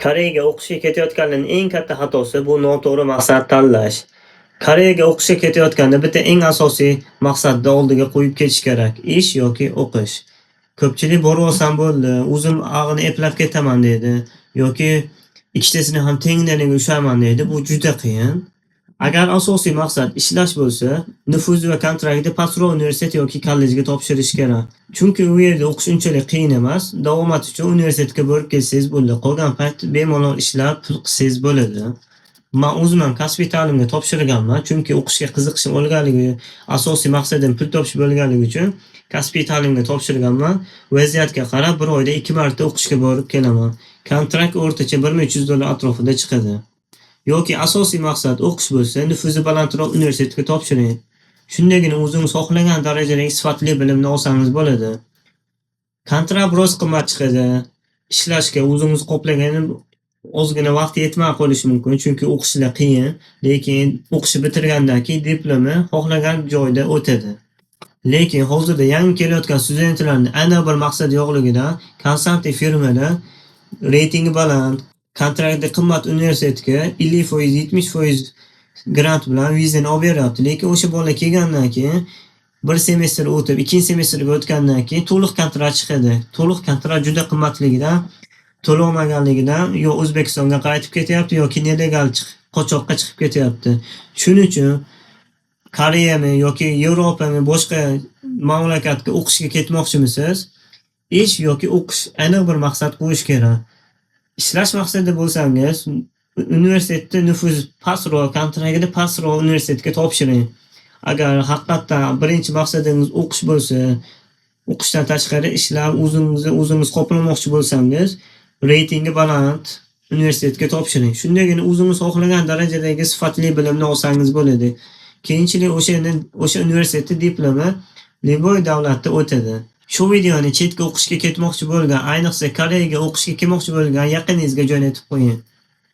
Koreyaga o'qishga ketayotganlarning eng katta xatosi bu noto'g'ri maqsad tanlash. Koreyaga o'qishga ketayotganda bitta eng asosiy maqsadni oldiga qo'yib ketish kerak. Ish yoki o'qish. Ko'pchilik borib olsam bo'ldi, o'zim ag'ini eplab ketaman deydi yoki ikkitasini ham tengdaniga ushlaman deydi. Bu juda qiyin. Agar asosiy maqsad ishlash bo'lsa, nufuz va kontraktni pastroq universitet yoki kollejga topshirish kerak. Chunki u yerda o'qish unchalik qiyin emas. Davomat uchun universitetga borib kelsangiz bo'ldi. Qolgan payt bemalol ishlab pul qilsangiz bo'ladi. Men o'zim ham kasbiy ta'limga topshirganman, chunki o'qishga qiziqishim bo'lganligi, asosiy maqsadim pul topish bo'lganligi uchun kasbiy ta'limga topshirganman. Vaziyatga qarab bir oyda 2 marta o'qishga borib kelaman. Kontrakt o'rtacha $1300 atrofida chiqadi. Yoki asosiy maqsad o'qish bo'lsa, nufuzi balandroq universitetga topshiring. Shundagina o'zingiz xohlagan darajadagi sifatli bilimni olsangiz bo'ladi. Kontrakt biroz qimmat chiqadi. Ishlashga o'zingiz qoplagan ozgina vaqt yetmay qolishi mumkin, chunki o'qishlar qiyin, lekin o'qishni bitirgandan keyin diplomi xohlagan joyda o'tadi. Lekin hozirda yangi kelayotgan studentlarning aniq bir maqsadi yo'qligidan konsalting firmalar reytingi baland, kontraktda qimmat universitetga 50%, 70% grant bilan vizani olib beryapti. Lekin o'sha bola kelgandan keyin bir semestr o'tib, ikkinchi semestrga o'tgandan keyin to'liq kontrakt chiqadi. To'liq kontrakt juda qimmatligidan, to'lolmaganligidan yo O'zbekistonga qaytib ketyapti yoki nelegal qochoqqa chiqib ketyapti. Shuning uchun Koreyami yoki Yevropami boshqa mamlakatga o'qishga ketmoqchimisiz? Ish yoki o'qish aniq bir maqsad qo'yish kerak. Ishlash maqsadida bo'lsangiz, universitetda nufuz pastroq, kontraktni pastroq universitetga topshiring. Agar haqiqatdan birinchi maqsadingiz o'qish bo'lsa, o'qishdan tashqari ishlab o'zingiz qoplamoqchi bo'lsangiz, reytingi baland universitetga topshiring. Shundagina o'zingiz xohlagan darajadagi sifatli bilimni olsangiz bo'ladi. Keyinchalik o'sha universitetda diplomi Liboy davlatda o'tadi. Shu videoni chetga o'qishga ketmoqchi bo'lgan, ayniqsa Koreyaga o'qishga kelmoqchi bo'lgan yaqiningizga jo'natib qo'ying.